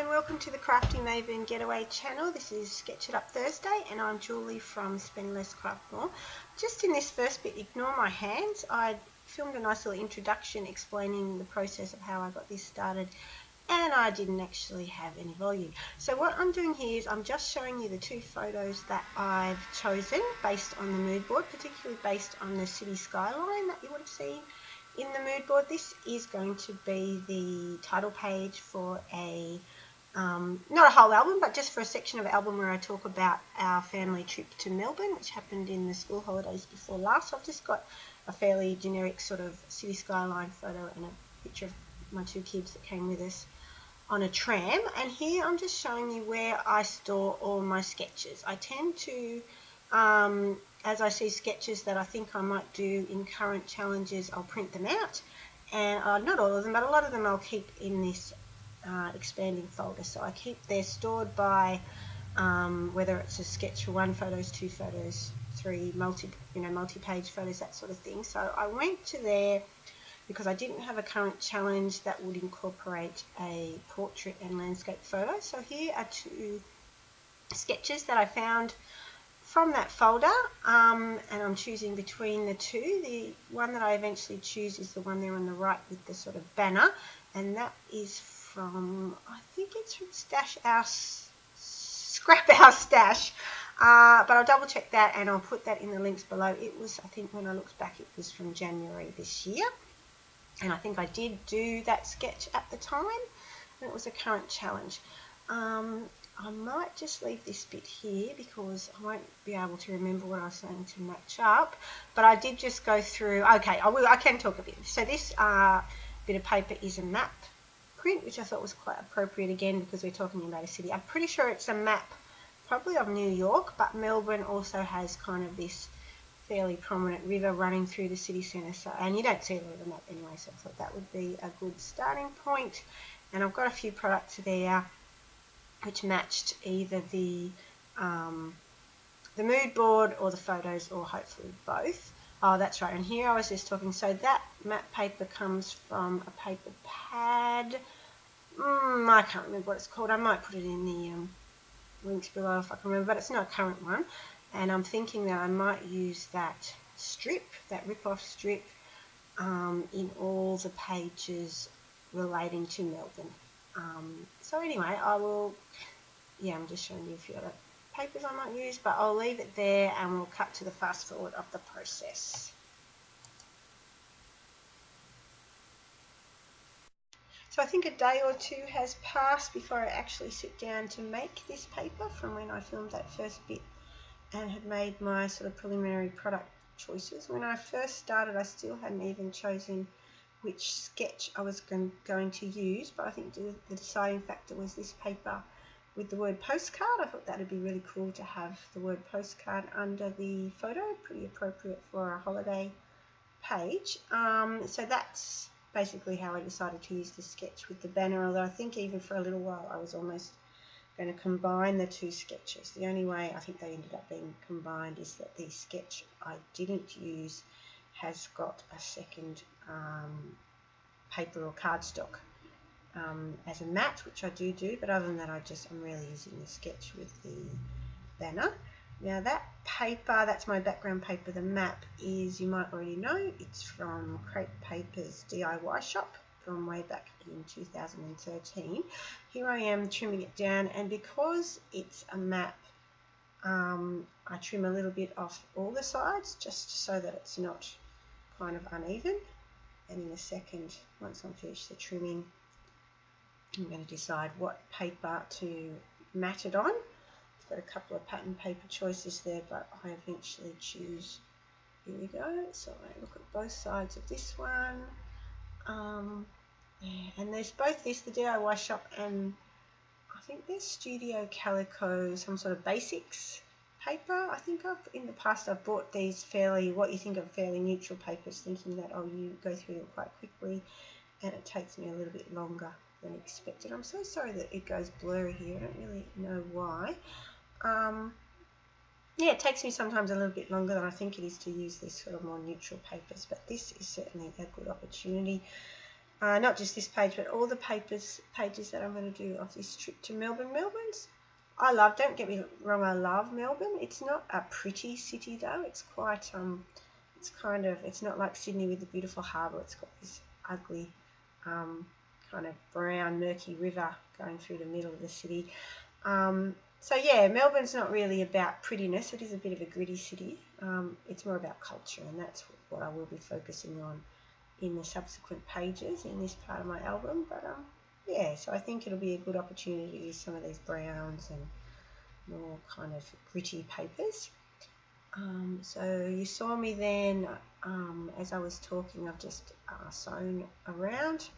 and welcome to the Crafty Maven Getaway channel. This is Sketch It Up Thursday and I'm Julie from Spend Less Craft More. Just in this first bit, ignore my hands. I filmed a nice little introduction explaining the process of how I got this started, and I didn't actually have any volume. So what I'm doing here is I'm just showing you the two photos that I've chosen based on the mood board, particularly based on the city skyline that you would have seen in the mood board. This is going to be the title page for a not a whole album, but just for a section of album where I talk about our family trip to Melbourne, which happened in the school holidays before last. So I've just got a fairly generic sort of city skyline photo and a picture of my two kids that came with us on a tram. And here I'm just showing you where I store all my sketches. I tend to as I see sketches that I think I might do in current challenges, I'll print them out, and not all of them, but a lot of them I'll keep in this expanding folder. So I keep, they're stored by whether it's a sketch for one photos, two photos, three multi-page photos, that sort of thing. So I went to there because I didn't have a current challenge that would incorporate a portrait and landscape photo. So here are two sketches that I found from that folder, and I'm choosing between the two. The one that I eventually choose is the one there on the right with the sort of banner, and that is from, I think it's from Scrap House Stash, but I'll double check that and I'll put that in the links below. It was, I think when I looked back, it was from January this year, and I think I did do that sketch at the time, and it was a current challenge. I might just leave this bit here because I won't be able to remember what I was saying to match up, but I did just go through. Okay, I can talk a bit. So this bit of paper is a map print, which I thought was quite appropriate again because we're talking about a city. I'm pretty sure it's a map probably of New York, but Melbourne also has kind of this fairly prominent river running through the city centre, so, and you don't see it on the map anyway, so I thought that would be a good starting point. And I've got a few products there which matched either the mood board or the photos, or hopefully both. Oh, that's right. And here I was just talking. So that map paper comes from a paper pad. I can't remember what it's called. I might put it in the links below if I can remember, but it's not a current one. And I'm thinking that I might use that strip, that rip-off strip, in all the pages relating to Melbourne. So anyway, I'm just showing you a few other papers I might use, but I'll leave it there and we'll cut to the fast forward of the process. So I think a day or two has passed before I actually sit down to make this paper from when I filmed that first bit and had made my sort of preliminary product choices. When I first started, I still hadn't even chosen which sketch I was going to use, but I think the deciding factor was this paper with the word postcard. I thought that would be really cool to have the word postcard under the photo, pretty appropriate for a holiday page. So that's basically how I decided to use the sketch with the banner, although I think even for a little while I was almost going to combine the two sketches. The only way I think they ended up being combined is that the sketch I didn't use has got a second paper or cardstock as a mat, which I do, but other than that I'm really using the sketch with the banner. Now that paper, that's my background paper. The map is, you might already know, it's from Crepe Paper's DIY shop from way back in 2013. Here I am trimming it down, and because it's a map, I trim a little bit off all the sides just so that it's not kind of uneven. And in a second, once I'm finished the trimming, I'm going to decide what paper to mat it on. I've got a couple of pattern paper choices there, but I eventually choose, here we go. So I look at both sides of this one. And there's both this, the DIY shop, and I think there's Studio Calico, some sort of basics paper. I think in the past I've bought these what you think of fairly neutral papers, thinking that you go through them quite quickly, and it takes me a little bit longer than expected. I'm so sorry that it goes blurry here. I don't really know why. Yeah, it takes me sometimes a little bit longer than I think it is to use these sort of more neutral papers, but this is certainly a good opportunity. not just this page, but all the pages that I'm going to do of this trip to Melbourne. Don't get me wrong, I love Melbourne. It's not a pretty city though. It's quite, it's not like Sydney with the beautiful harbour. It's got this ugly, kind of brown, murky river going through the middle of the city. So yeah, Melbourne's not really about prettiness. It is a bit of a gritty city. It's more about culture, and that's what I will be focusing on in the subsequent pages in this part of my album. But yeah, so I think it'll be a good opportunity to use some of these browns and more kind of gritty papers. So you saw me then, as I was talking, I've just sewn around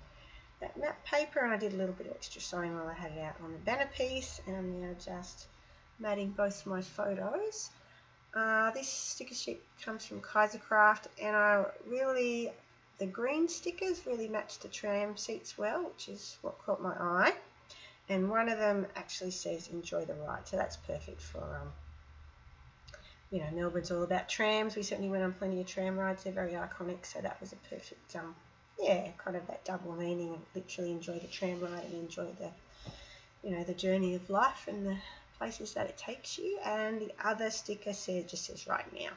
that map paper, and I did a little bit of extra sewing while I had it out on the banner piece, and I'm now just matting both my photos. This sticker sheet comes from Crafty, and the green stickers really match the tram seats well, which is what caught my eye. And one of them actually says enjoy the ride, so that's perfect for Melbourne's all about trams. We certainly went on plenty of tram rides. They're very iconic, so that was a perfect kind of that double meaning of literally enjoy the tram ride and enjoy the journey of life and the places that it takes you. And the other sticker just says right now.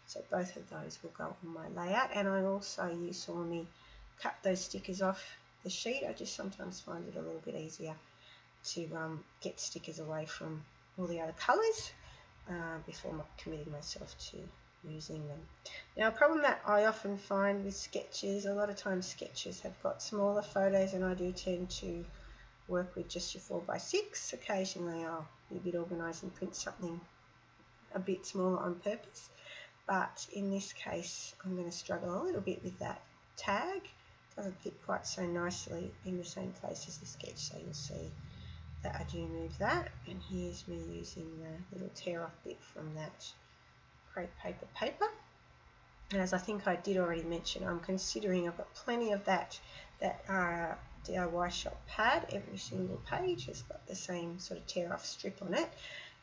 So both of those will go on my layout. And I also, you saw me cut those stickers off the sheet. I just sometimes find it a little bit easier to get stickers away from all the other colours before committing myself to using them. Now, a problem that I often find with sketches, a lot of times sketches have got smaller photos, and I do tend to work with just your 4x6. Occasionally I'll be a bit organised and print something a bit smaller on purpose, but in this case I'm going to struggle a little bit with that tag. It doesn't fit quite so nicely in the same place as the sketch, so you'll see that I do move that. And here's me using the little tear off bit from that crepe paper. And as I think I did already mention, I'm considering, I've got plenty of that DIY shop pad. Every single page has got the same sort of tear off strip on it,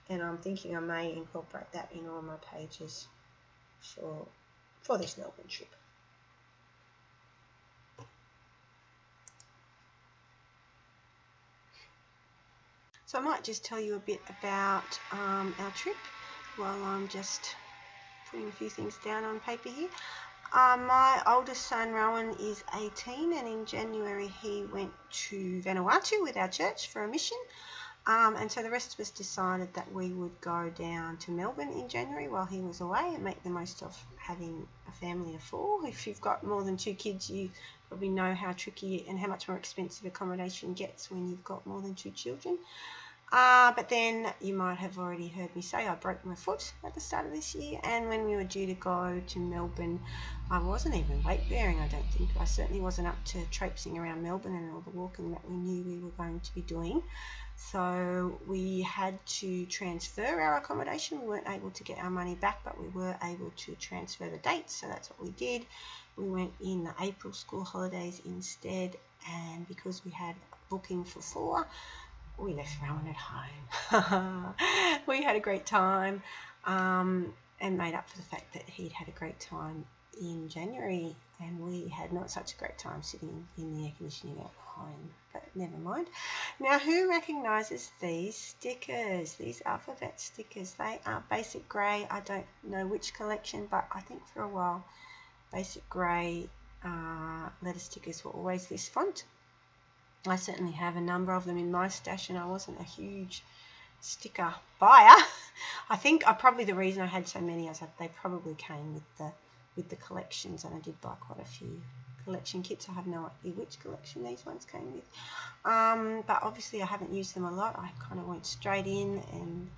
and I'm thinking I may incorporate that in all my pages for this Melbourne trip. So I might just tell you a bit about our trip while I'm just putting a few things down on paper here. My oldest son Rowan is 18, and in January he went to Vanuatu with our church for a mission, and so the rest of us decided that we would go down to Melbourne in January while he was away and make the most of having a family of 4. If you've got more than 2 kids, you probably know how tricky and how much more expensive accommodation gets when you've got more than 2 children. But then you might have already heard me say I broke my foot at the start of this year, and when we were due to go to Melbourne, I wasn't even weight bearing, I don't think. I certainly wasn't up to traipsing around Melbourne and all the walking that we knew we were going to be doing. So we had to transfer our accommodation. We weren't able to get our money back, but we were able to transfer the dates, so that's what we did. We went in the April school holidays instead, and because we had a booking for 4, we left Rowan at home. We had a great time, and made up for the fact that he'd had a great time in January, and we had not such a great time sitting in the air conditioning at home, but never mind. Now, who recognises these stickers, these alphabet stickers? They are basic grey. I don't know which collection, but I think for a while basic grey letter stickers were always this font. I certainly have a number of them in my stash, and I wasn't a huge sticker buyer. I think probably the reason I had so many is that they probably came with the collections, and I did buy quite a few collection kits. I have no idea which collection these ones came with, but obviously I haven't used them a lot. I kind of went straight in and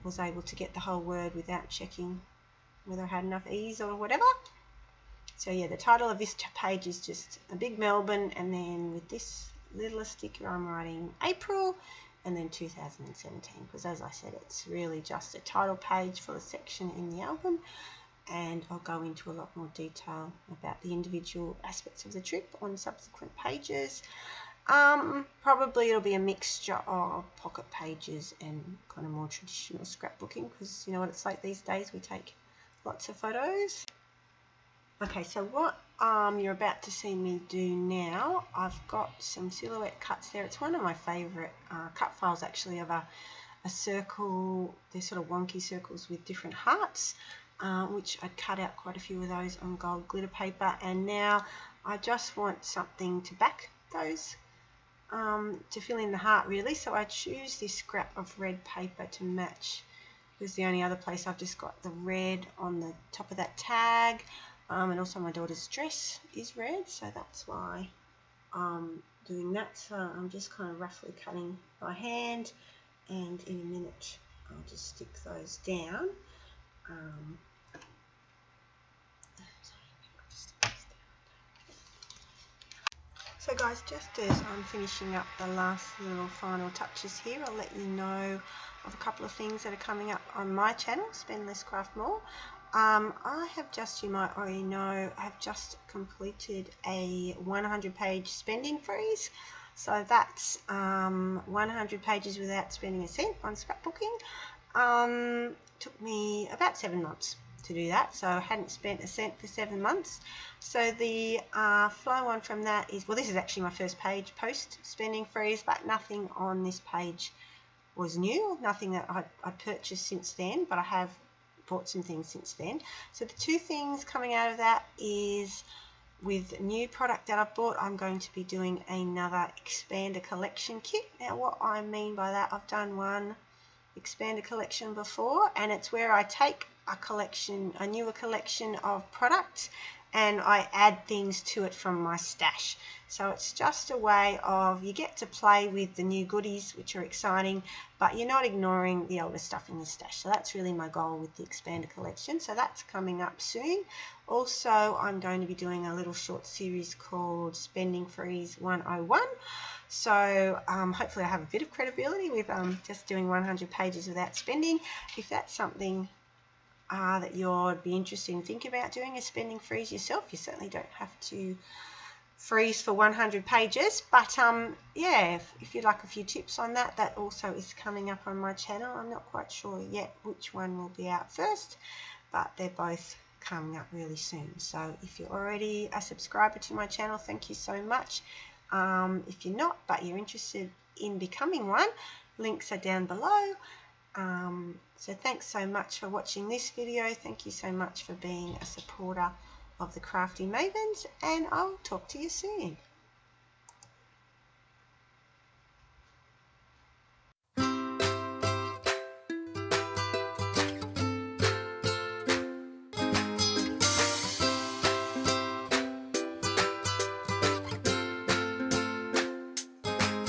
was able to get the whole word without checking whether I had enough E's or whatever. So yeah, the title of this page is just a big Melbourne, and then with this little sticker I'm writing April and then 2017, because as I said, it's really just a title page for the section in the album, and I'll go into a lot more detail about the individual aspects of the trip on subsequent pages. Probably it'll be a mixture of pocket pages and kind of more traditional scrapbooking, because you know what it's like these days, we take lots of photos. Okay, so what you're about to see me do now, I've got some silhouette cuts there. It's one of my favourite cut files actually, of a circle. They're sort of wonky circles with different hearts, which I'd cut out quite a few of those on gold glitter paper, and now I just want something to back those, to fill in the heart really. So I choose this scrap of red paper to match. Because the only other place I've just got the red on the top of that tag, and also my daughter's dress is red, so that's why I'm doing that. So I'm just kind of roughly cutting by hand, and in a minute I'll just stick those down. So guys, just as I'm finishing up the last little final touches here, I'll let you know of a couple of things that are coming up on my channel, Spend Less Craft More. I have just, you might already know, have just completed a 100-page spending freeze. So that's 100 pages without spending a cent on scrapbooking. Took me about 7 months to do that, so I hadn't spent a cent for 7 months. So the flow on from that is, well, this is actually my first page post spending freeze, but nothing on this page was new, nothing that I purchased since then, but I have bought some things since then. So the two things coming out of that is, with new product that I've bought, I'm going to be doing another expander collection kit. Now what I mean by that, I've done one expander collection before, and it's where I take a newer collection of products and I add things to it from my stash. So it's just a way of, you get to play with the new goodies, which are exciting, but you're not ignoring the older stuff in your stash. So that's really my goal with the expander collection. So that's coming up soon. Also, I'm going to be doing a little short series called Spending Freeze 101. So hopefully I have a bit of credibility with just doing 100 pages without spending. If that's something that you'd be interested in thinking about doing, a spending freeze yourself, you certainly don't have to freeze for 100 pages, but yeah, if you'd like a few tips on that, that also is coming up on my channel. I'm not quite sure yet which one will be out first, but they're both coming up really soon. So if you're already a subscriber to my channel, thank you so much. If you're not, but you're interested in becoming one, links are down below. So thanks so much for watching this video. Thank you so much for being a supporter of the Crafty Mavens, and I'll talk to you soon.